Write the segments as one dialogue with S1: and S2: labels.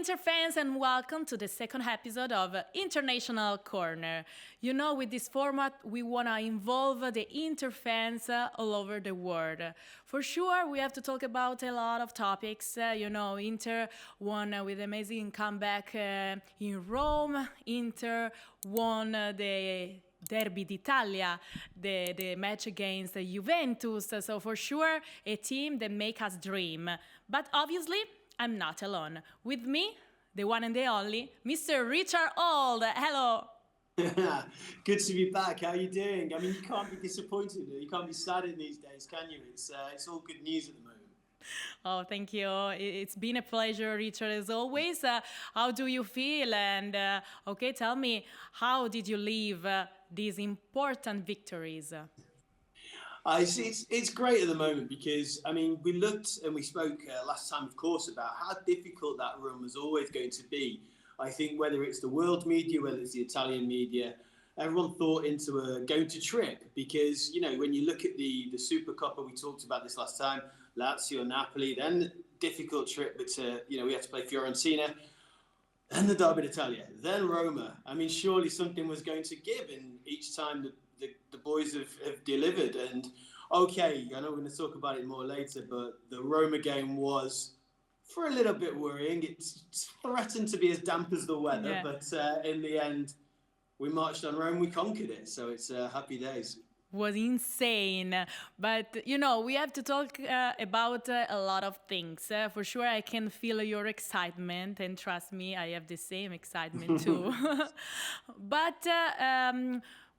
S1: Inter fans, and welcome to the second episode of International Corner. You know, with this format, we want to involve the Inter fans all over the world. For sure, we have to talk about a lot of topics. Inter won with amazing comeback in Rome. Inter won the Derby d'Italia, the match against Juventus. So for sure, a team that make us dream. But obviously, I'm not alone. With me, the one and the only, Mr. Richard Auld. Hello.
S2: Good to be back. How are you doing? I mean, you can't be disappointed. You can't be sad in these days, can you? It's all good news at the moment.
S1: Oh, thank you. It's been a pleasure, Richard, as always. How do you feel? And tell me, how did you leave these important victories?
S2: It's great at the moment because, I mean, we looked and we spoke last time, of course, about how difficult that run was always going to be. I think whether it's the world media, whether it's the Italian media, everyone thought into a go-to trip because, you know, when you look at the Super Coppa, we talked about this last time, Lazio, Napoli, then the difficult trip, but, we had to play Fiorentina, then the Derby d'Italia, then Roma. I mean, surely something was going to give, and each time the boys have delivered. And okay, I know we're going to talk about it more later, but the Roma game was for a little bit worrying. It threatened to be as damp as the weather, but in the end, we marched on Rome, we conquered it. So it's happy days.
S1: Was insane, but we have to talk about a lot of things. For sure, I can feel your excitement, and trust me, I have the same excitement too. But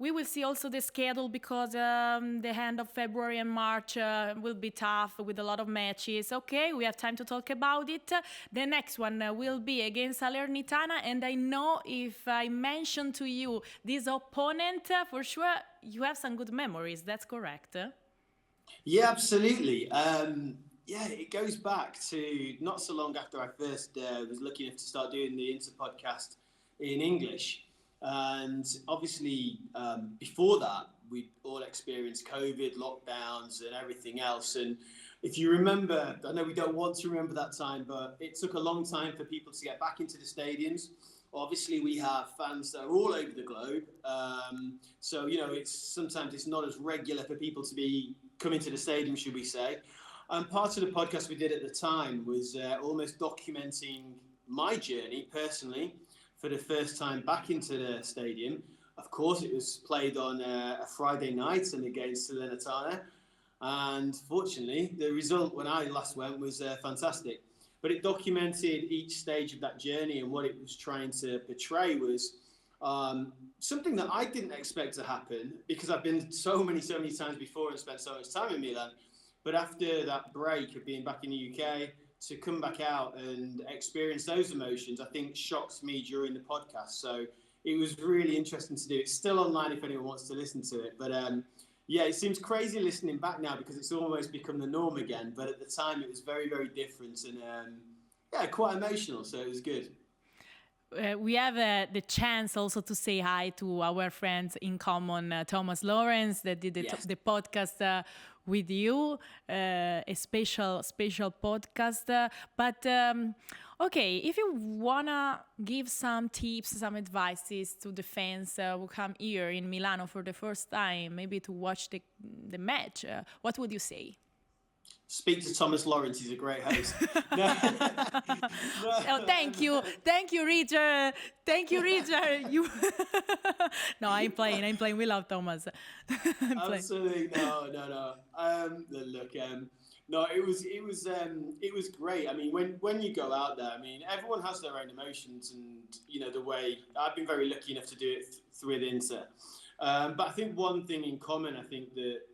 S1: we will see also the schedule because the end of February and March will be tough with a lot of matches. Okay, we have time to talk about it. The next one will be against Salernitana, and I know if I mention to you this opponent, for sure you have some good memories. That's correct?
S2: Yeah, absolutely. It goes back to not so long after I first was lucky enough to start doing the Inter podcast in English. And obviously, before that, we all experienced COVID, lockdowns and everything else. And if you remember, I know we don't want to remember that time, but it took a long time for people to get back into the stadiums. Obviously, we have fans that are all over the globe. So, sometimes it's not as regular for people to be coming to the stadium, should we say. And part of the podcast we did at the time was almost documenting my journey personally for the first time back into the stadium. Of course, it was played on a Friday night and against Salernitana. And fortunately, the result when I last went was fantastic. But it documented each stage of that journey, and what it was trying to portray was something that I didn't expect to happen because I've been so many times before and spent so much time in Milan. But after that break of being back in the UK, to come back out and experience those emotions, I think shocked me during the podcast. So it was really interesting to do. It's still online if anyone wants to listen to it. But it seems crazy listening back now because it's almost become the norm again. But at the time, it was very, very different and quite emotional. So it was good.
S1: We have the chance also to say hi to our friends in common, Thomas Lawrence, that did the podcast with you, a special podcast. But if you wanna give some tips, some advices to the fans who come here in Milano for the first time, maybe to watch the match, what would you say?
S2: Speak to Thomas Lawrence. He's a great host.
S1: Oh, thank you, Richard. Thank you, Richard. You. No, I'm playing. We love Thomas.
S2: Absolutely, no. It was great. I mean, when you go out there, I mean, everyone has their own emotions, and the way I've been very lucky enough to do it with Inter. But I think one thing in common, I think that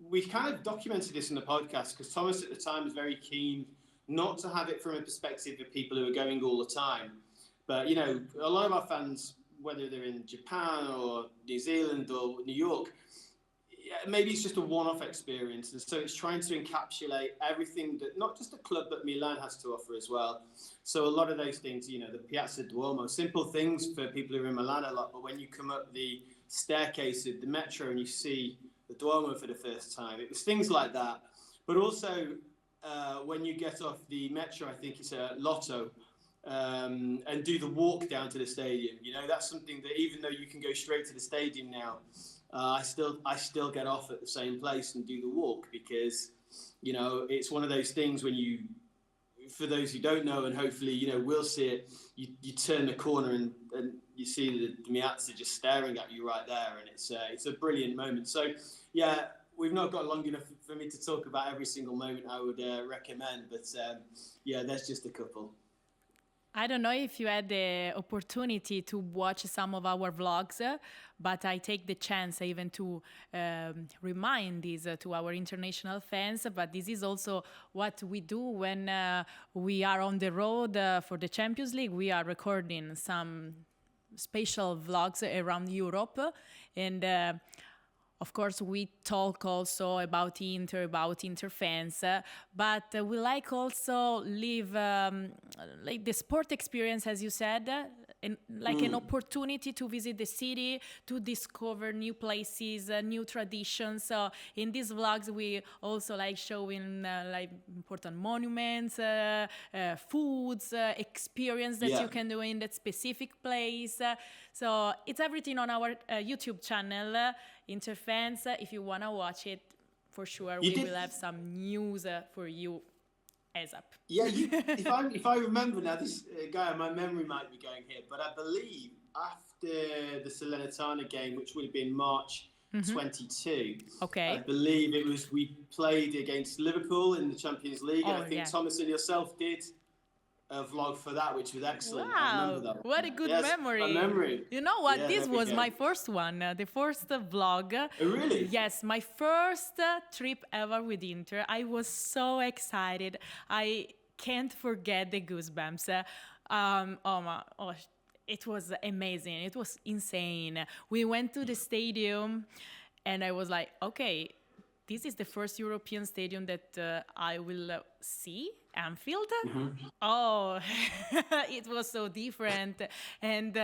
S2: we kind of documented this in the podcast because Thomas at the time was very keen not to have it from a perspective of people who are going all the time. But, a lot of our fans, whether they're in Japan or New Zealand or New York, maybe it's just a one-off experience. And so it's trying to encapsulate everything that not just the club, but Milan has to offer as well. So a lot of those things, the Piazza Duomo, simple things for people who are in Milan a lot. But when you come up the staircase of the metro and you see the Duomo for the first time, it was things like that. But also when you get off the metro, I think it's a Lotto, and do the walk down to the stadium. You know, that's something that even though you can go straight to the stadium now, I still get off at the same place and do the walk because, you know, it's one of those things when you, for those who don't know, and hopefully, you know, will see it, you turn the corner and you see the Miazza just staring at you right there, and it's a brilliant moment. So, yeah, we've not got long enough for me to talk about every single moment I would recommend, but yeah, there's just a couple.
S1: I don't know if you had the opportunity to watch some of our vlogs, but I take the chance even to remind this to our international fans. But this is also what we do when we are on the road for the Champions League. We are recording some special vlogs around Europe, and of course, we talk also about Inter fans, but we like also live like the sport experience, as you said, and like an opportunity to visit the city, to discover new places, new traditions. So in these vlogs, we also like showing like important monuments, foods, experience that you can do in that specific place. So it's everything on our YouTube channel. Interfans, if you want to watch it, for sure we will have some news for you as up.
S2: Yeah, if I remember now, this guy, my memory might be going here, but I believe after the Salernitana game, which would have been March 22,
S1: okay,
S2: I believe it was, we played against Liverpool in the Champions League, and I think Thomas and yourself did a vlog for that, which was excellent.
S1: Wow,
S2: I remember that.
S1: What a good memory.
S2: memory.
S1: You know what? This was my first one, the first vlog.
S2: Oh, really?
S1: Yes, my first trip ever with Inter. I was so excited. I can't forget the goosebumps. It was amazing. It was insane. We went to the stadium, and I was like, okay, this is the first European stadium that I will see, Anfield. Oh, it was so different. And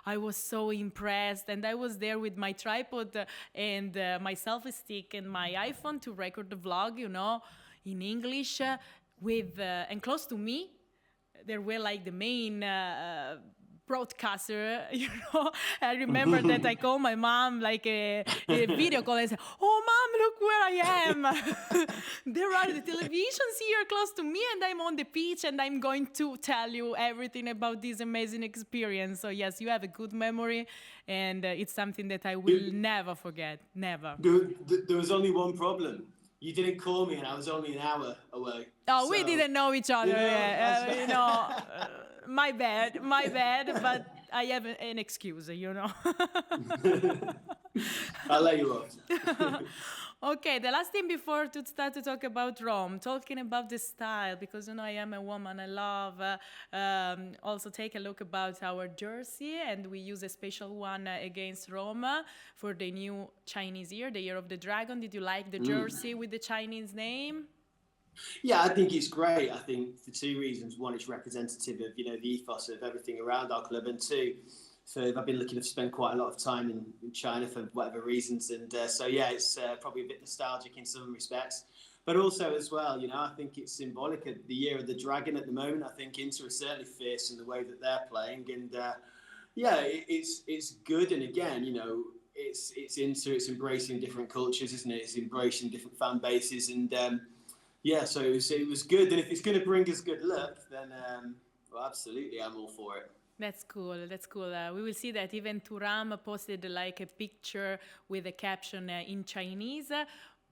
S1: I was so impressed. And I was there with my tripod and my selfie stick and my iPhone to record the vlog, you know, in English. And close to me, there were like the main broadcaster, you know. I remember that I called my mom like a video call and said, "Oh, mom, look where I am. There are the televisions here close to me and I'm on the pitch and I'm going to tell you everything about this amazing experience." So yes, you have a good memory, and it's something that I will never forget, never.
S2: There was only one problem. You didn't call me and I was only an hour away.
S1: Oh, so we didn't know each other. You know, my bad, but I have an excuse, you know.
S2: I'll let you off.
S1: Okay, the last thing before to start to talk about Rome, talking about the style, because, you know, I am a woman, I love also take a look about our jersey, and we use a special one against Rome for the new Chinese year, the Year of the Dragon. Did you like the jersey with the Chinese name?
S2: Yeah, I think it's great. I think for two reasons. One, it's representative of, you know, the ethos of everything around our club, and two, so I've been lucky to spend quite a lot of time in China for whatever reasons, and so yeah, it's probably a bit nostalgic in some respects, but also as well, you know, I think it's symbolic of the Year of the Dragon at the moment. I think Inter is certainly fierce in the way that they're playing, and yeah, it's good. And again, you know, it's Inter, it's embracing different cultures, isn't it? It's embracing different fan bases, and yeah, so it was good. And if it's going to bring us good luck, then well, absolutely, I'm all for it.
S1: That's cool. That's cool. We will see that even Thuram posted like a picture with a caption in Chinese.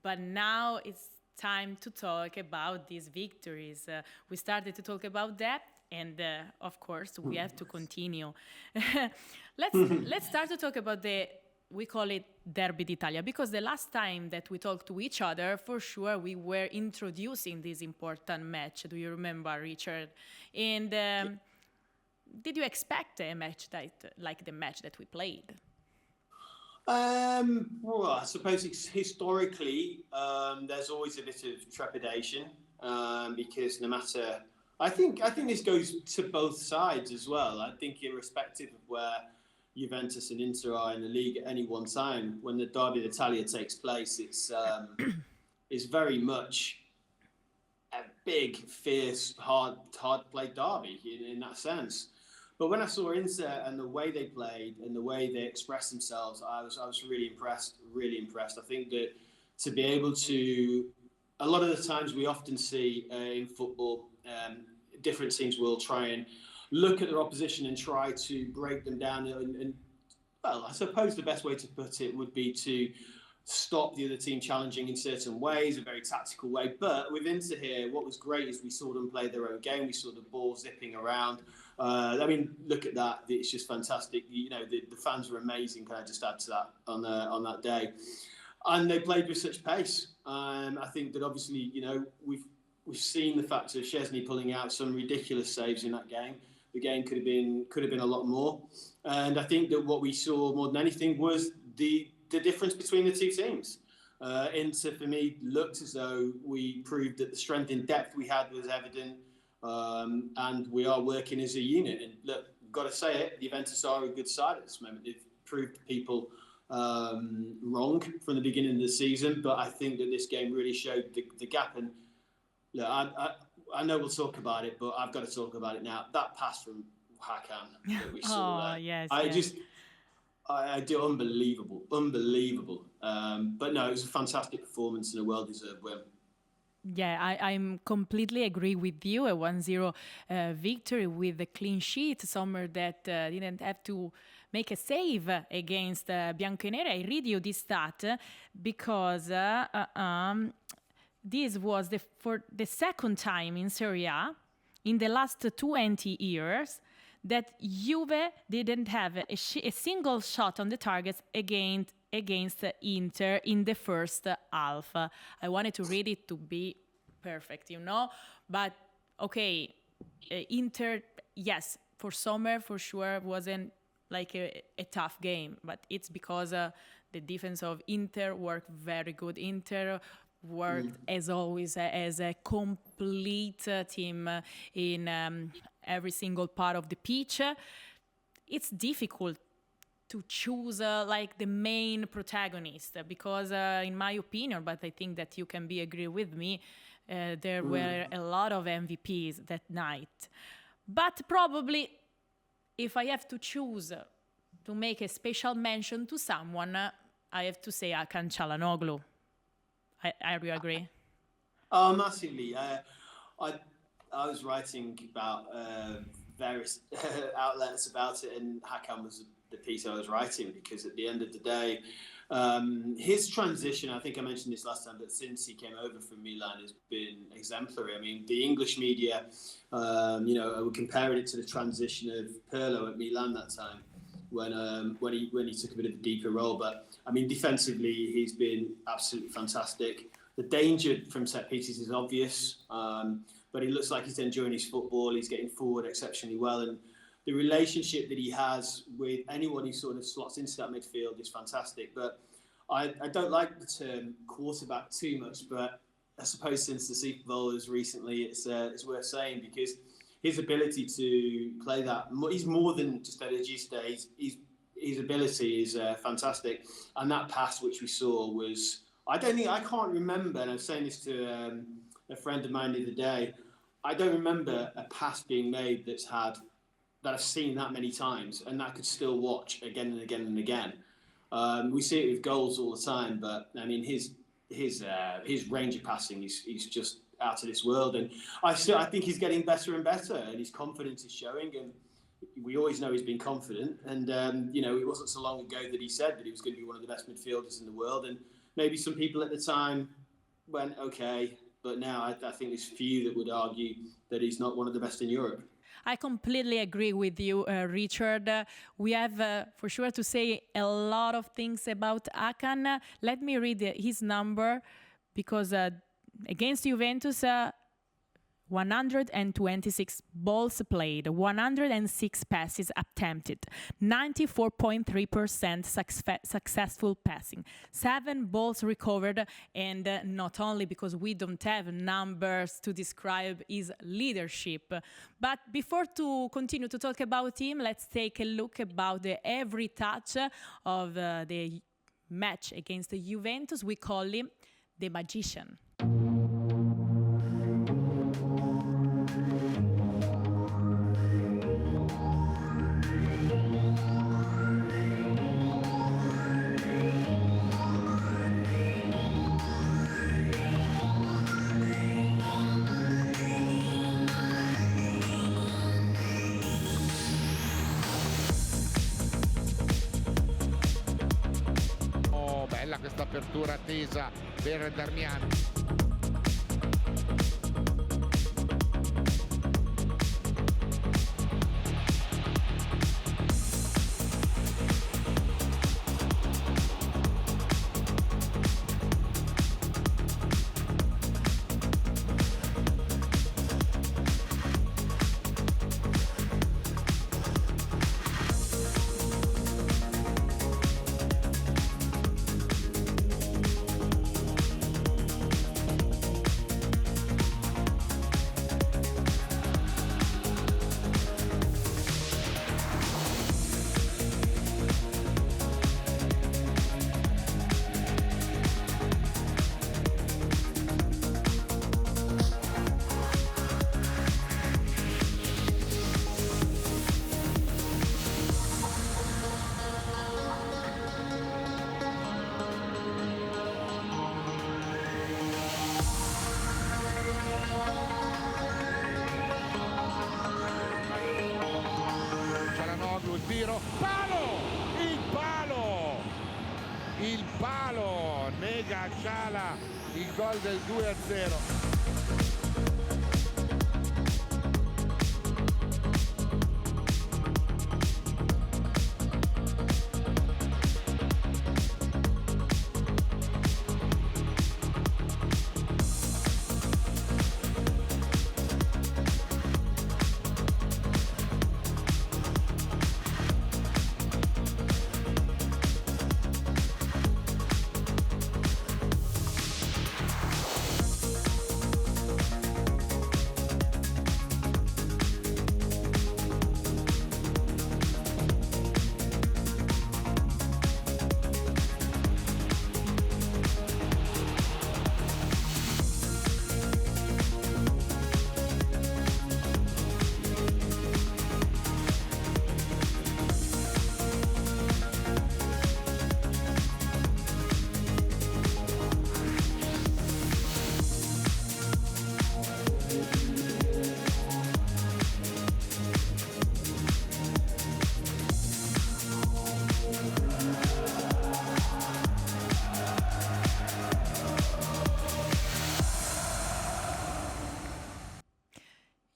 S1: But now it's time to talk about these victories. We started to talk about that, and of course we have to continue. Let's start to talk about we call it Derby d'Italia, because the last time that we talked to each other, for sure, we were introducing this important match. Do you remember, Richard? And did you expect a match like the match that we played?
S2: Well, I suppose historically, there's always a bit of trepidation because no matter, I think this goes to both sides as well. I think irrespective of where Juventus and Inter are in the league at any one time, when the Derby d'Italia takes place, it's very much big, fierce, hard-played derby in that sense. But when I saw Inter and the way they played and the way they expressed themselves, I was really impressed. Really impressed. I think that to be able to, a lot of the times we often see in football, different teams will try and look at their opposition and try to break them down. And well, I suppose the best way to put it would be to stop the other team challenging in certain ways, a very tactical way. But with Inter here, what was great is we saw them play their own game. We saw the ball zipping around. I mean, look at that. It's just fantastic. You know, the fans were amazing. Can I just add to that on that day? And they played with such pace. I think that obviously, you know, we've seen the fact of Chesney pulling out some ridiculous saves in that game. The game could have been a lot more. And I think that what we saw more than anything was the difference between the two teams. Inter, for me, looked as though we proved that the strength in depth we had was evident, and we are working as a unit. And look, got to say it, Juventus are a good side at this moment. They've proved people wrong from the beginning of the season, but I think that this game really showed the gap. And look, I know we'll talk about it, but I've got to talk about it now. That pass from Hakan that we saw there,
S1: Yes,
S2: I do unbelievable. But no, it was a fantastic performance and a well-deserved win.
S1: Yeah, I'm completely agree with you. A 1-0 victory with a clean sheet. Sommer that didn't have to make a save against Bianconeri. I read you this stat because this was for the second time in Serie A in the last 20 years that Juve didn't have a single shot on the targets against Inter in the first half. I wanted to read it to be perfect, you know? But, okay, Inter, yes, for Sommer, for sure, wasn't like a tough game. But it's because the defense of Inter worked very good. Inter worked, as always, as a complete team in every single part of the pitch. It's difficult to choose like the main protagonist because, in my opinion, but I think that you can agree with me, there were a lot of MVPs that night. But probably, if I have to choose to make a special mention to someone, I have to say Hakan Çalhanoğlu. I really agree.
S2: Oh, massively. I was writing about various outlets about it, and Hakan was the piece I was writing because at the end of the day, his transition, I think I mentioned this last time, but since he came over from Milan has been exemplary. I mean, the English media, were comparing it to the transition of Pirlo at Milan that time when he took a bit of a deeper role. But I mean, defensively, he's been absolutely fantastic. The danger from set pieces is obvious, but he looks like he's enjoying his football. He's getting forward exceptionally well, and the relationship that he has with anyone who sort of slots into that midfield is fantastic. But I don't like the term quarterback too much, but I suppose since the Super Bowl was recently, it's worth saying because his ability to play that, he's more than just a regista. His ability is fantastic. And that pass which we saw was, I can't remember, and I was saying this to a friend of mine the other day, I don't remember a pass being made that I've seen that many times and that I could still watch again and again and again. We see it with goals all the time, but I mean his range of passing is just out of this world, and I think he's getting better and better, and his confidence is showing. And we always know he's been confident, and it wasn't so long ago that he said that he was going to be one of the best midfielders in the world, and maybe some people at the time went okay, but now I think there's few that would argue that he's not one of the best in Europe.
S1: I completely agree with you, Richard. We have, for sure, to say a lot of things about Hakan. Let me read his number, because against Juventus, 126 balls played, 106 passes attempted, 94.3% successful passing, 7 balls recovered, and not only because we don't have numbers to describe his leadership. But before to continue to talk about him, let's take a look about every touch of the match against the Juventus. We call him the magician.
S3: apertura attesa per Darmian. Il tiro, il palo, nega Sciala il gol del 2-0.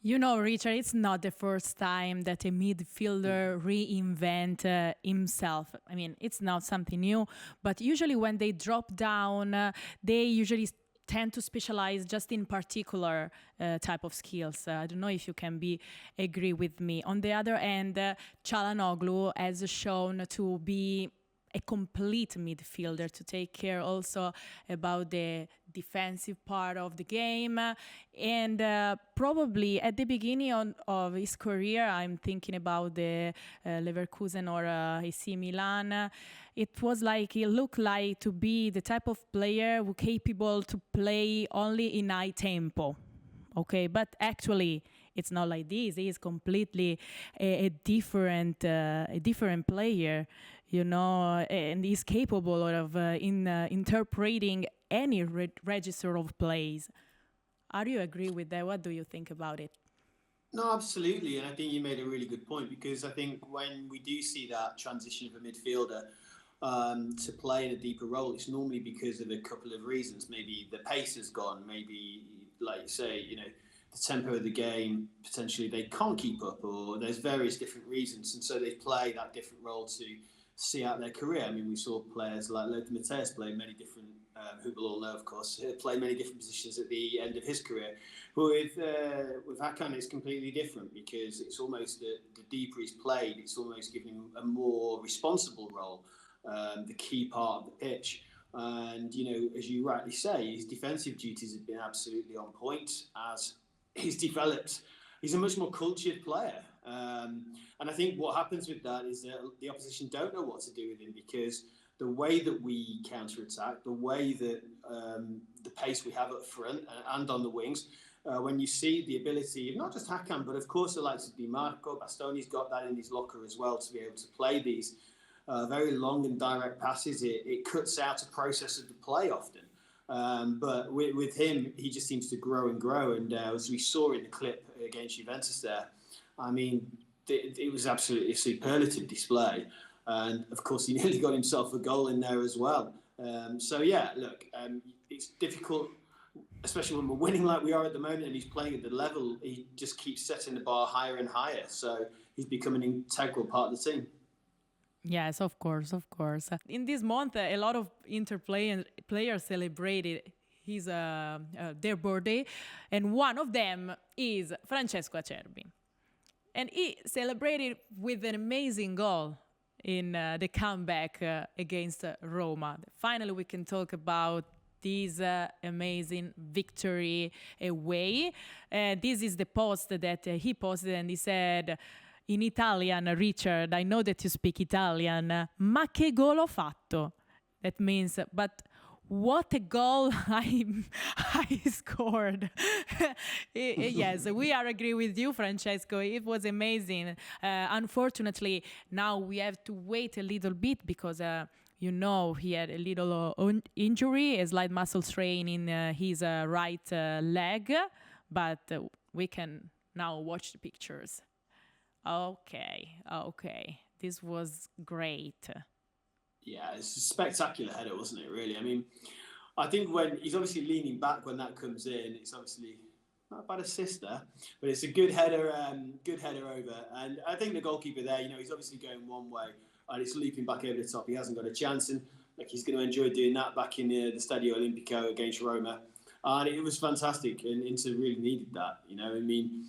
S1: You know, Richard, it's not the first time that a midfielder reinvent himself. I mean, it's not something new, but usually when they drop down, they usually tend to specialize just in particular type of skills. I don't know if you can agree with me. On the other hand, Çalhanoğlu has shown to be a complete midfielder, to take care also about the defensive part of the game. And probably at the beginning of his career, I'm thinking about the Leverkusen or AC Milan, it was like he looked like to be the type of player who capable to play only in high tempo. Okay, but actually it's not like this. He is completely a different player, you know, and he's capable of interpreting any register of plays. How do you agree with that? What do you think about it?
S2: No, absolutely. And I think you made a really good point, because I think when we do see that transition of a midfielder to play in a deeper role, it's normally because of a couple of reasons. Maybe the pace has gone, maybe, like you say, you know, the tempo of the game, potentially they can't keep up, or there's various different reasons. And so they play that different role to see out their career. I mean, we saw players like Lothar Matthäus play many different, who we'll all know, of course, play many different positions at the end of his career. But with Hakan, it's completely different, because it's almost the deeper he's played, it's almost giving him a more responsible role, the key part of the pitch. And, you know, as you rightly say, his defensive duties have been absolutely on point as he's developed. He's a much more cultured player. And I think what happens with that is that the opposition don't know what to do with him, because the way that we counter-attack, the way that the pace we have up front and on the wings, when you see the ability of not just Hakan, but of course the likes of Di Marco, Bastoni's got that in his locker as well, to be able to play these very long and direct passes. It cuts out a process of the play often. But with him, he just seems to grow and grow. And as we saw in the clip against Juventus there, I mean, it was absolutely a superlative display. And of course, he nearly got himself a goal in there as well. So yeah, look, it's difficult, especially when we're winning like we are at the moment, and he's playing at the level. He just keeps setting the bar higher and higher. So he's become an integral part of the team.
S1: Yes, of course, of course. In this month, a lot of players celebrated their birthday, and one of them is Francesco Acerbi. And he celebrated with an amazing goal in the comeback against Roma. Finally, we can talk about this amazing victory away. This is the post that he posted, and he said, in Italian, Richard, I know that you speak Italian, ma che gol ho fatto? That means, but what a goal I scored. Yes, we are agree with you, Francesco. It was amazing. Unfortunately, now we have to wait a little bit because he had a little injury, a slight muscle strain in his right leg, but we can now watch the pictures. Okay. This was great.
S2: Yeah, it's a spectacular header, wasn't it, really? I mean, I think when he's obviously leaning back when that comes in, it's obviously not a bad assist there, but it's a good header over. And I think the goalkeeper there, he's obviously going one way and it's looping back over the top. He hasn't got a chance, and he's going to enjoy doing that back in the Stadio Olimpico against Roma. And it was fantastic, and Inter really needed that. I mean,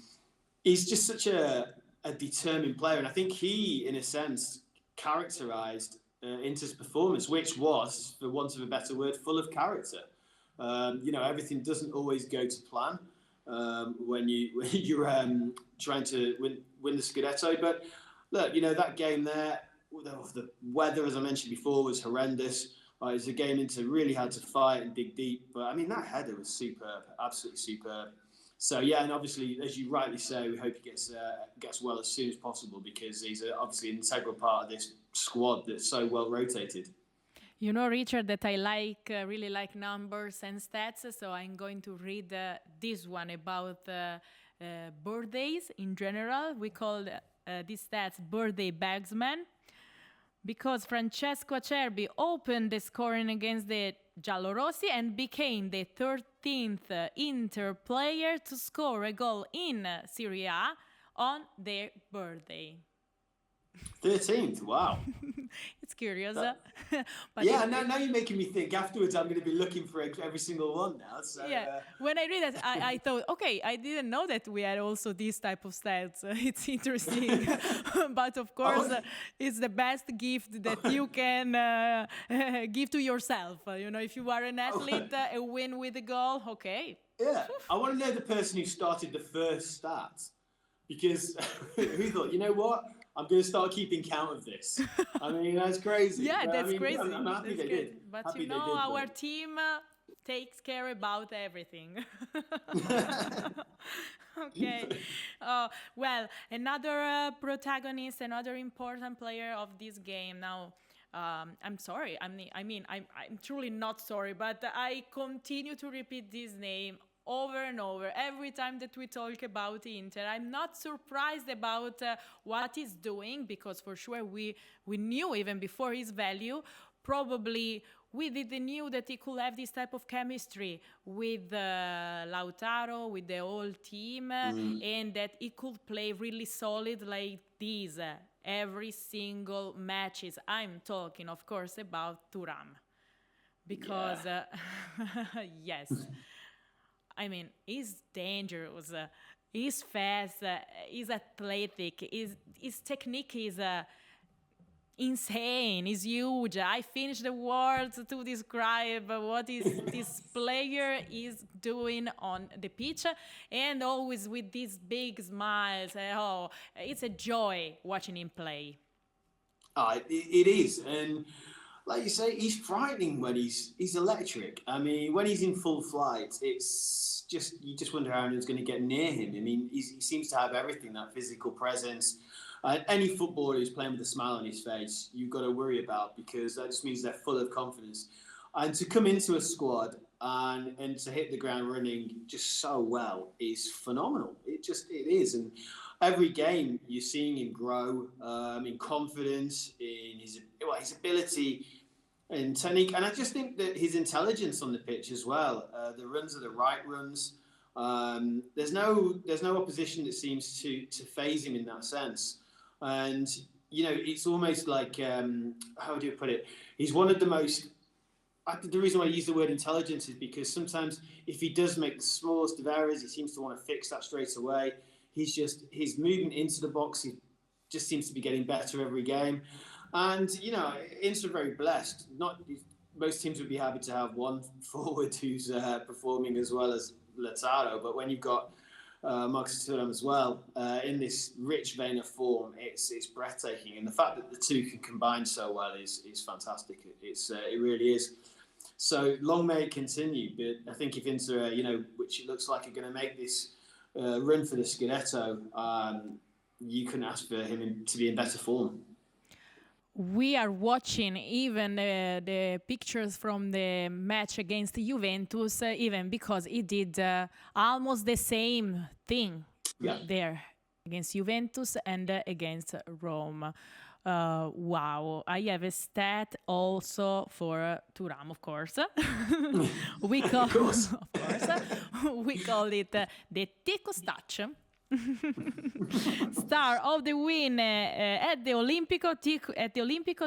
S2: he's just such a determined player, and I think he, in a sense, characterised Inter's performance, which was, for want of a better word, full of character. Everything doesn't always go to plan when you're trying to win the Scudetto. But look, that game there, the weather, as I mentioned before, was horrendous. It was a game Inter really had to fight and dig deep. But I mean, that header was superb, absolutely superb. So yeah, and obviously, as you rightly say, we hope he gets well as soon as possible, because he's obviously an integral part of this squad that's so well rotated.
S1: Richard, that I really like numbers and stats, so I'm going to read this one about birthdays in general. We call these stats birthday bagsman, because Francesco Acerbi opened the scoring against the Giallorossi and became the 13th Inter player to score a goal in Serie A on their birthday.
S2: 13th, wow.
S1: It's curious.
S2: But yeah, now you're making me think. Afterwards, I'm going to be looking for every single one now. So,
S1: yeah, when I read it, I thought, okay, I didn't know that we had also this type of stats. It's interesting. But of course, it's the best gift that you can give to yourself. If you are an athlete, a win with a goal, okay.
S2: Yeah, I want to know the person who started the first stat. Because who thought, you know what? I'm going to start keeping count of this. I mean, that's crazy.
S1: Yeah, that's crazy.
S2: I'm happy they did.
S1: But our team takes care about everything. Okay. Well, another protagonist, another important player of this game. Now, I'm sorry. I'm truly not sorry, but I continue to repeat this name over and over every time that we talk about Inter. I'm not surprised about what he's doing, because for sure we knew even before his value. Probably we didn't knew that he could have this type of chemistry with Lautaro, with the whole team, and that he could play really solid like this every single matches. I'm talking, of course, about Thuram, because yes. I mean, he's dangerous, he's fast, he's athletic, his technique is insane, he's huge. I finished the words to describe what this player is doing on the pitch, and always with these big smiles. It's a joy watching him play.
S2: It is, and like you say, he's frightening when he's electric. I mean, when he's in full flight, it's just, you just wonder how anyone's going to get near him. I mean, he seems to have everything, that physical presence. Any footballer who's playing with a smile on his face, you've got to worry about, because that just means they're full of confidence. And to come into a squad and to hit the ground running just so well is phenomenal. It is. And every game you're seeing him grow in confidence, in his ability in technique, and I just think that his intelligence on the pitch as well. The runs are the right runs. There's no opposition that seems to phase him in that sense, and it's almost like how do you put it? He's one of the most. The reason why I use the word intelligence is because sometimes if he does make the smallest of errors, he seems to want to fix that straight away. His movement into the box, he just seems to be getting better every game. And, Inter are very blessed. Most teams would be happy to have one forward who's performing as well as Lautaro. But when you've got Marcus Thuram as well, in this rich vein of form, it's breathtaking. And the fact that the two can combine so well is fantastic. It really is. So long may it continue. But I think if Inter, which it looks like are going to make this run for the Scudetto, you couldn't ask for him to be in better form.
S1: We are watching even the pictures from the match against Juventus, even because he did almost the same thing there against Juventus and against Rome. Wow. I have a stat also for Thuram, of course. We call, of course. We call it the Ticos touch. Star of the win at the Olimpico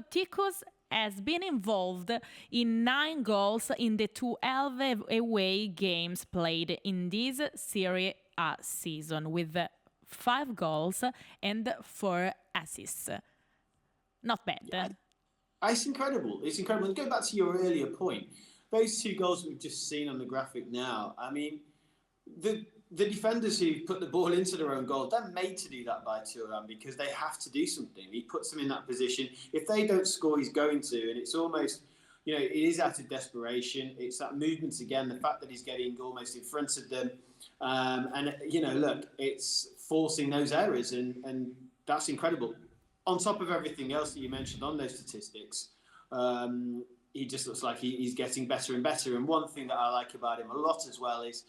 S1: Ticos has been involved in 9 goals in the 12 away games played in this Serie A season, with 5 goals and 4 assists. Not bad.
S2: Yeah. It's incredible. And going back to your earlier point, those 2 goals we've just seen on the graphic now, I mean, the defenders who put the ball into their own goal, they're made to do that by Thuram because they have to do something. He puts them in that position. If they don't score, he's going to. And it's almost, it is out of desperation. It's that movement again, the fact that he's getting almost in front of them. Look, it's forcing those errors. And that's incredible. On top of everything else that you mentioned on those statistics, he just looks like he's getting better and better. And one thing that I like about him a lot as well is,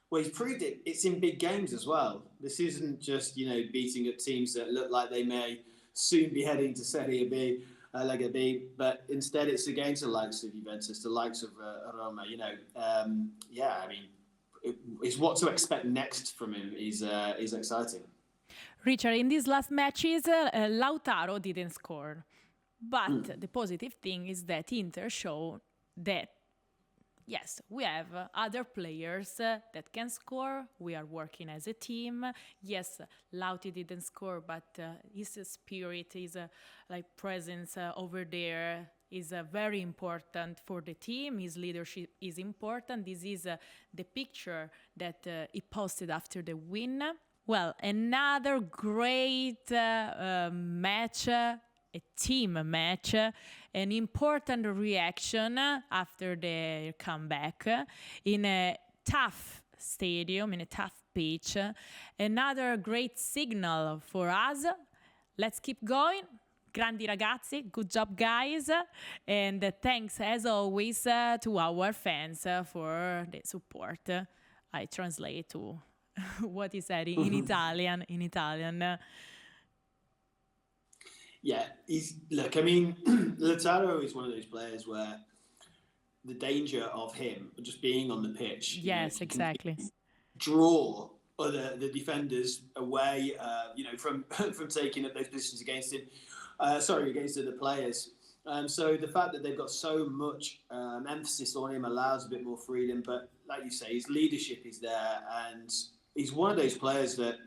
S2: well, he's proved it. It's in big games as well. This isn't just, beating up teams that look like they may soon be heading to Serie B, Lega B, but instead it's against the likes of Juventus, the likes of Roma. It's what to expect next from him is exciting.
S1: Richard, in these last matches, Lautaro didn't score. But the positive thing is that Inter showed that yes, we have other players that can score. We are working as a team. Yes, Lauti didn't score, but his spirit, his presence over there is very important for the team. His leadership is important. This is the picture that he posted after the win. Well, another great match. A team match, an important reaction after their comeback in a tough stadium, in a tough pitch. Another great signal for us. Let's keep going. Grandi ragazzi, good job, guys. And thanks, as always, to our fans for the support. I translate to what he said in Italian.
S2: Yeah, Lautaro is one of those players where the danger of him just being on the pitch.
S1: Yes, exactly.
S2: Draw the defenders away, from taking up those positions against him. Against other players. So the fact that they've got so much emphasis on him allows a bit more freedom. But like you say, his leadership is there, and he's one of those players that.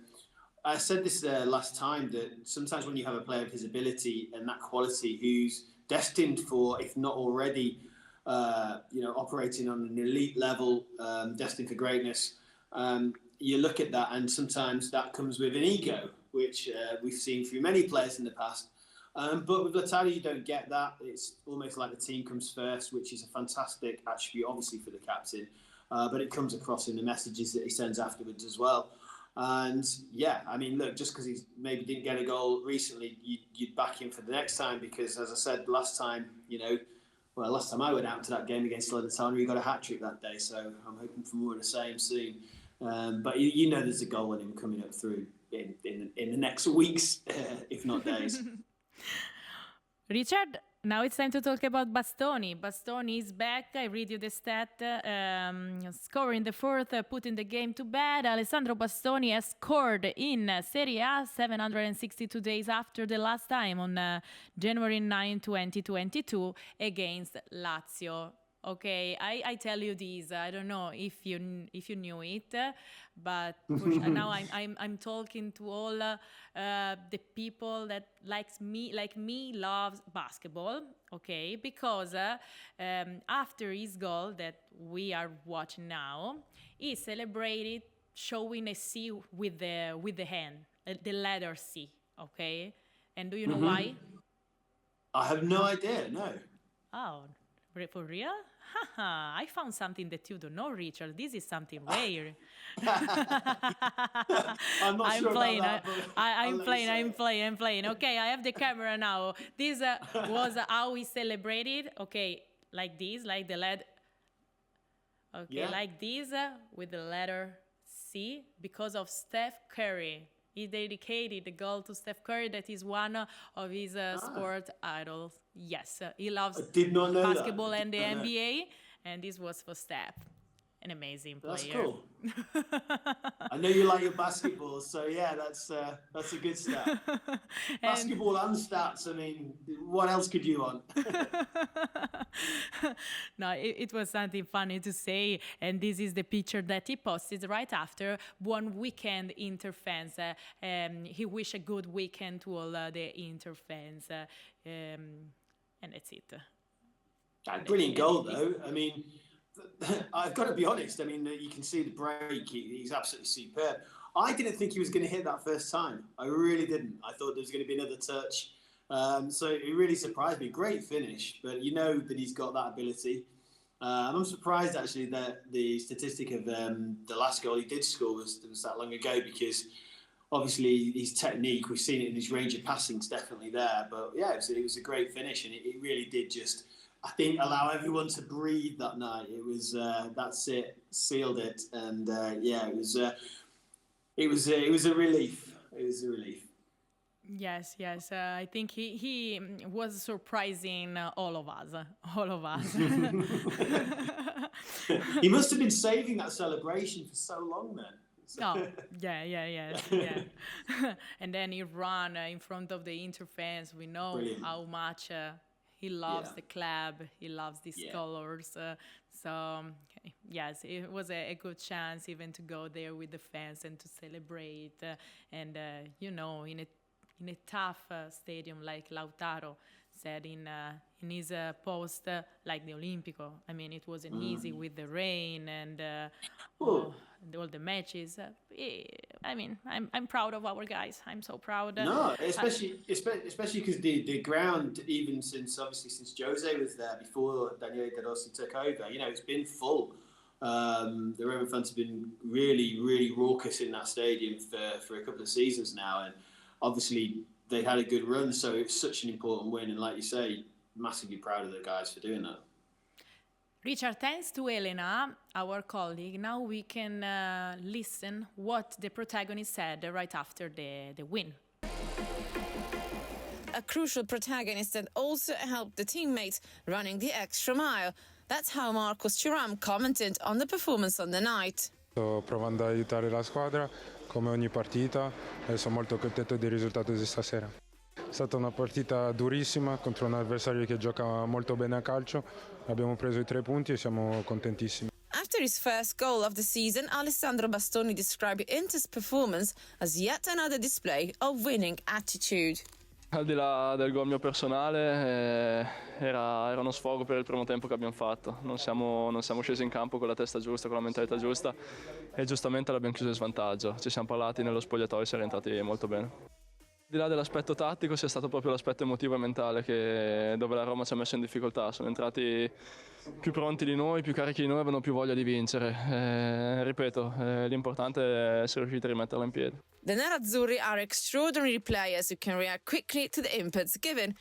S2: I said this last time, that sometimes when you have a player of his ability and that quality who's destined for, if not already, operating on an elite level, destined for greatness, you look at that and sometimes that comes with an ego, which we've seen through many players in the past. But with Lautaro, you don't get that. It's almost like the team comes first, which is a fantastic attribute, obviously, for the captain. But it comes across in the messages that he sends afterwards as well. And look, just because he maybe didn't get a goal recently, you'd back him for the next time because, as I said last time, last time I went out to that game against Salernitana, he got a hat-trick that day, so I'm hoping for more of the same soon. But there's a goal in him coming up through in the next weeks, if not days.
S1: Richard, now it's time to talk about Bastoni. Bastoni is back. I read you the stat. Scoring the fourth, putting the game to bed. Alessandro Bastoni has scored in Serie A 762 days after the last time on January 9, 2022 against Lazio. Okay, I tell you this. I don't know if you knew it, but now I'm talking to all the people that like me loves basketball. Okay, because after his goal that we are watching now, he celebrated showing a C with the hand, the letter C. Okay, and do you know why?
S2: I have no idea. No.
S1: Oh. For real? Haha, I found something that you don't know, Richard. This is something rare.
S2: I'm not sure
S1: playing.
S2: about that.
S1: I'm playing. Okay, I have the camera now. This was how we celebrated. Okay, like this, like the letter. Okay, like this with the letter C because of Steph Curry. He dedicated the goal to Steph Curry, that is one of his sport idols. Yes, he loves basketball and the NBA, and this was for Steph. An amazing player.
S2: That's cool. I know you like your basketball, so yeah, that's a good stat. Basketball and stats. I mean, what else could you want?
S1: No, it was something funny to say, and this is the picture that he posted right after one weekend Inter fans. He wished a good weekend to all the Inter fans, and that's it.
S2: Brilliant goal, though. I mean, I've got to be honest. I mean, you can see the break. He's absolutely superb. I didn't think he was going to hit that first time. I really didn't. I thought there was going to be another touch. So it really surprised me. Great finish, but you know that he's got that ability. And I'm surprised, actually, that the statistic of the last goal he did score was that long ago, because obviously his technique, we've seen it in his range of passing, is definitely there. But yeah, it was a great finish, and it really did just, I think, allow everyone to breathe that night. It was that's it, sealed it, and yeah, it was a relief. It was a relief.
S1: Yes. I think he was surprising all of us.
S2: He must have been saving that celebration for so long then.
S1: Oh, yeah. And then he ran in front of the Inter fans. We know Brilliant. How much he loves the club. He loves these colors. Yes, it was a good chance even to go there with the fans and to celebrate. And in a tough stadium like Lautaro said in his post, like the Olimpico. I mean, it wasn't easy with the rain and all the matches. I mean, I'm proud of our guys. I'm so proud.
S2: No, especially because the ground, even since Jose was there before Daniele De Rossi took over, it's been full. The Roman fans have been really, really raucous in that stadium for a couple of seasons now, and obviously they had a good run, so it's such an important win, and like you say, massively proud of the guys for doing that.
S1: Richard, thanks to Elena, our colleague, now we can listen what the protagonist said right after the win.
S4: A crucial protagonist that also helped the teammates running the extra mile. That's how Marcos Thuram commented on the performance on the night.
S5: Sto provando a aiutare la squadra come ogni partita e sono molto contento del risultato di stasera. È stata una partita durissima contro un avversario che gioca molto bene a calcio. Abbiamo preso i 3 punti e siamo contentissimi.
S4: After his first goal of the season, Alessandro Bastoni described Inter's performance as yet another display of winning attitude.
S6: Al di là del gol mio personale, era uno sfogo per il primo tempo che abbiamo fatto. Non siamo scesi in campo con la testa giusta, con la mentalità giusta e giustamente l'abbiamo chiuso in svantaggio. Ci siamo parlati nello spogliatoio e siamo rientrati molto bene. Al di là dell'aspetto tattico, sia stato proprio l'aspetto emotivo e mentale dove la Roma ci ha messo in difficoltà. Sono entrati più pronti di noi, più carichi di noi, avevano più voglia di vincere. Ripeto, l'importante è essere riusciti a rimetterla in piedi.
S4: The Nerazzurri are extraordinary players who can react quickly to the inputs given.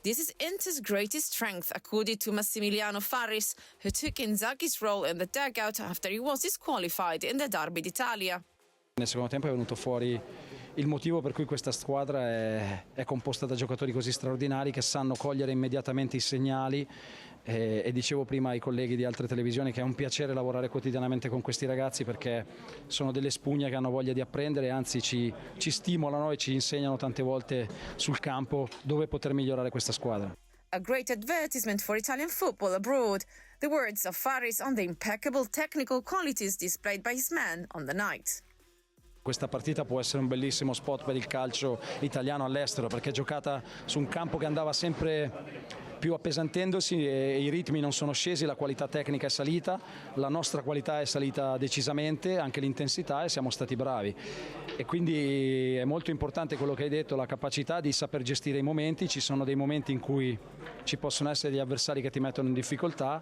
S4: This is Inter's greatest strength, according to Massimiliano Farris, who took Inzaghi's role in the dugout after he was disqualified in the Derby d'Italia.
S7: Nel secondo tempo è venuto fuori il motivo per cui questa squadra è composta da giocatori così straordinari che sanno cogliere immediatamente i segnali e dicevo prima ai colleghi di altre televisioni che è un piacere lavorare quotidianamente con questi ragazzi perché sono delle spugne che hanno voglia di apprendere e anzi ci stimolano e ci insegnano tante volte sul campo dove poter migliorare questa squadra.
S4: A great advertisement for Italian football abroad. The words of Faris on the impeccable technical qualities displayed by his men on the night.
S7: Questa partita può essere un bellissimo spot per il calcio italiano all'estero perché è giocata su un campo che andava sempre più appesantendosi e i ritmi non sono scesi, la qualità tecnica è salita, la nostra qualità è salita decisamente, anche l'intensità e siamo stati bravi. E quindi è molto importante quello che hai detto, la capacità di saper gestire i momenti, ci sono dei momenti in cui ci possono essere degli avversari che ti mettono in difficoltà,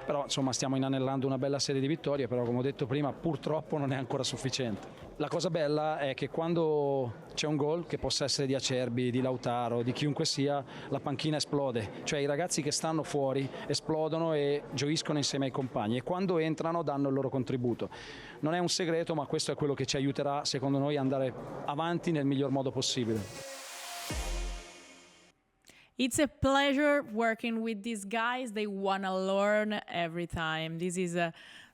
S7: però insomma stiamo inanellando una bella serie di vittorie, però come ho detto prima purtroppo non è ancora sufficiente. La cosa bella è che quando c'è un gol, che possa essere di Acerbi, di Lautaro, di chiunque sia, la panchina esplode, cioè i ragazzi che stanno fuori esplodono e gioiscono insieme ai compagni e quando entrano danno il loro contributo. Non è un segreto, ma questo è quello che ci aiuterà secondo noi a andare avanti nel miglior modo possibile.
S1: It's a pleasure working with these guys. They want to learn every time. This is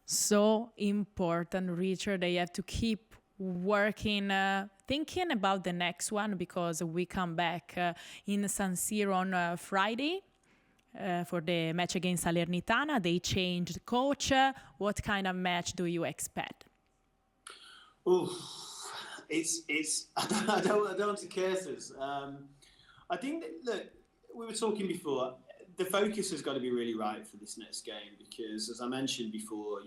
S1: so important, Richard. They have to keep working, thinking about the next one because we come back in San Siro on Friday for the match against Salernitana. They changed coach. What kind of match do you expect?
S2: Oh, it's I don't want to curse us. I think that, look, we were talking before, the focus has got to be really right for this next game because, as I mentioned before,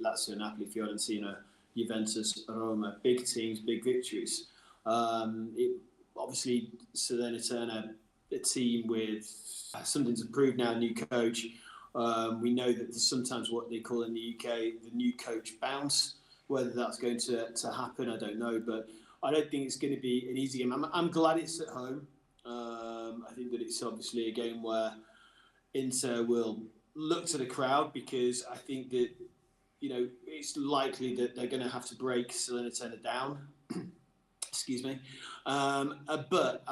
S2: Lazio, Napoli, Fiorentina, Juventus, Roma, big teams, big victories. Obviously, Salernitana, a team with something to prove now, new coach. We know that there's sometimes what they call in the UK the new coach bounce. Whether that's going to happen, I don't know, but I don't think it's going to be an easy game. I'm glad it's at home. I think that it's obviously a game where Inter will look to the crowd because I think that it's likely that they're going to have to break Salernitana down. Excuse me. But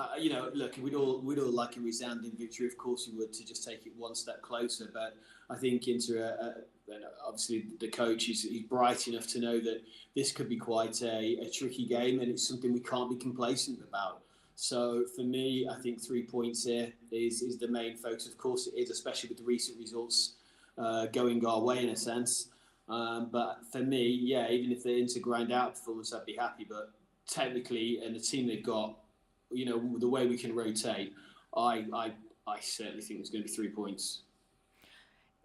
S2: look, we'd all like a resounding victory. Of course, we would to just take it one step closer. But I think Inter, obviously the coach, he's bright enough to know that this could be quite a tricky game, and it's something we can't be complacent about. So for me, I think 3 points here is the main focus. Of course, it is, especially with the recent results going our way in a sense. But for me, yeah, even if the Inter grind out performance, I'd be happy. But technically, and the team they've got, the way we can rotate, I certainly think there's going to be 3 points.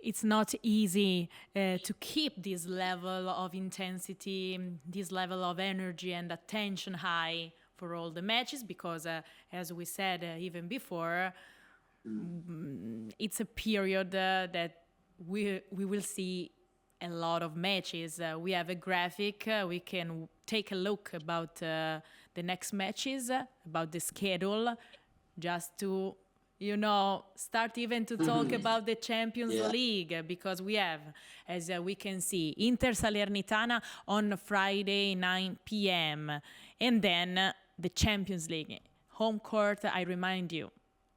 S1: It's not easy to keep this level of intensity, this level of energy and attention high for all the matches because, as we said even before, it's a period that we will see a lot of matches. We have a graphic. We can take a look about the next matches, about the schedule, just to, start even to talk about the Champions League, because we have, as we can see, Inter-Salernitana on Friday, 9 p.m. And then the Champions League. Home court, I remind you,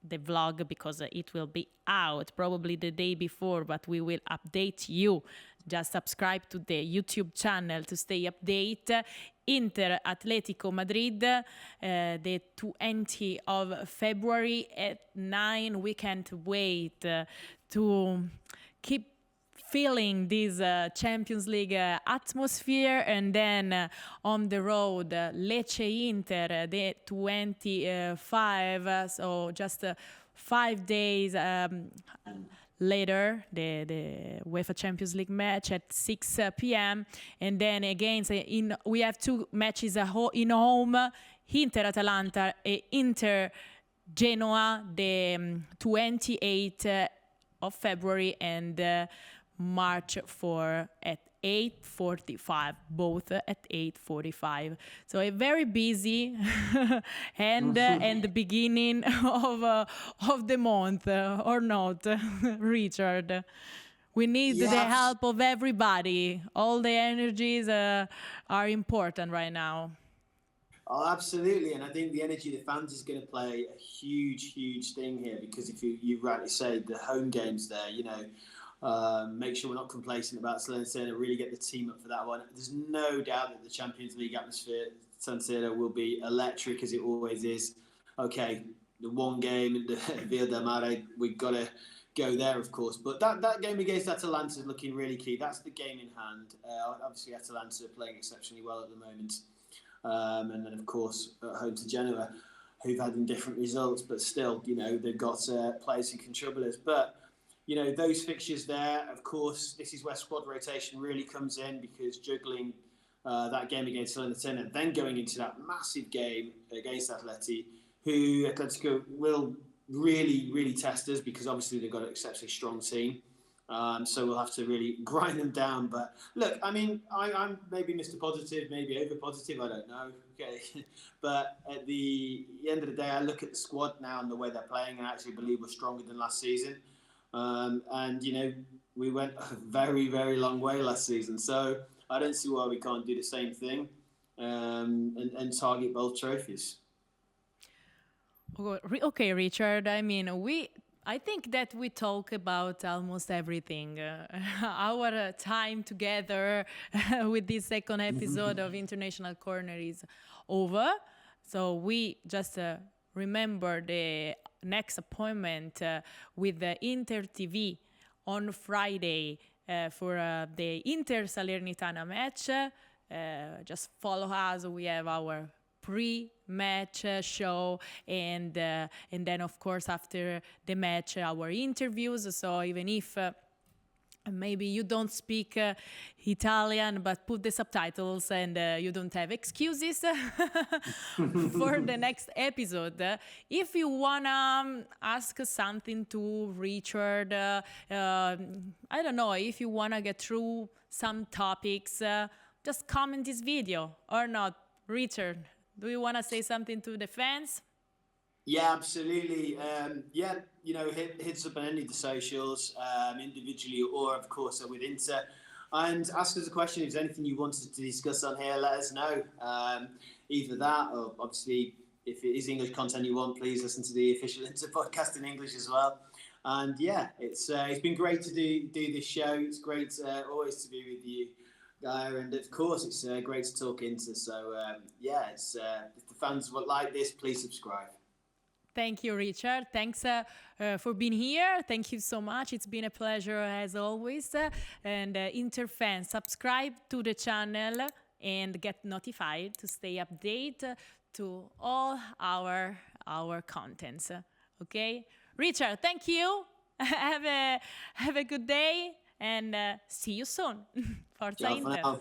S1: the vlog, because it will be out probably the day before, but we will update you. Just subscribe to the YouTube channel to stay updated. Inter Atletico Madrid, the 20th of February at 9. We can't wait to keep feeling this Champions League atmosphere. And then on the road, Lecce Inter, the 25, so just 5 days later, the UEFA Champions League match at 6 p.m. And then again, we have 2 matches in home, Inter-Atalanta and Inter-Genoa, the 28th of February and March 4 at 8:45, both at 8:45. So a very busy and the beginning of the month, or not, Richard? We need the help of everybody. All the energies are important right now.
S2: Oh, absolutely. And I think the energy of the fans is going to play a huge, huge thing here because if you rightly say the home games there, make sure we're not complacent about Salernitana, really get the team up for that one. There's no doubt that the Champions League atmosphere at San Siro will be electric as it always is. Okay, the one game in the Via del Mare, we've got to go there, of course. But that game against Atalanta is looking really key. That's the game in hand. Obviously, Atalanta are playing exceptionally well at the moment. And then, of course, at home to Genoa, who've had indifferent results, but still, they've got players who can trouble us. But, those fixtures there, of course, this is where squad rotation really comes in because juggling that game against Salernitana, then going into that massive game against Atleti, who Atletico will really, really test us because obviously they've got an exceptionally strong team. So we'll have to really grind them down. But look, I mean, I'm maybe Mr. Positive, maybe over positive, I don't know. Okay. But at the end of the day, I look at the squad now and the way they're playing and I actually believe we're stronger than last season. We went a very, very long way last season. So I don't see why we can't do the same thing and target both trophies.
S1: Okay, Richard. I think that we talk about almost everything. Our time together with this second episode of International Corner is over. So we just remember the next appointment with the Inter TV on Friday for the Inter-Salernitana match. Just follow us. We have our pre-match show and then of course after the match our interviews. So even if maybe you don't speak Italian, but put the subtitles and you don't have excuses for the next episode. If you wanna ask something to Richard, I don't know, if you wanna get through some topics, just comment this video or not. Richard, do you want to say something to the fans?
S2: Yeah, absolutely. Hit us up on any of the socials, individually or, of course, with Inter. And ask us a question. If there's anything you wanted to discuss on here, let us know. Either that or, obviously, if it is English content you want, please listen to the official Inter podcast in English as well. And, yeah, it's been great to do this show. It's great always to be with you, Gaia, and of course it's great to talk Inter. So if the fans would like this, please subscribe.
S1: Thank you, Richard. Thanks for being here. Thank you so much. It's been a pleasure as always. And Inter fans, subscribe to the channel and get notified to stay updated to all our contents. Okay, Richard, thank you. Have a good day and see you soon. Forza Inter.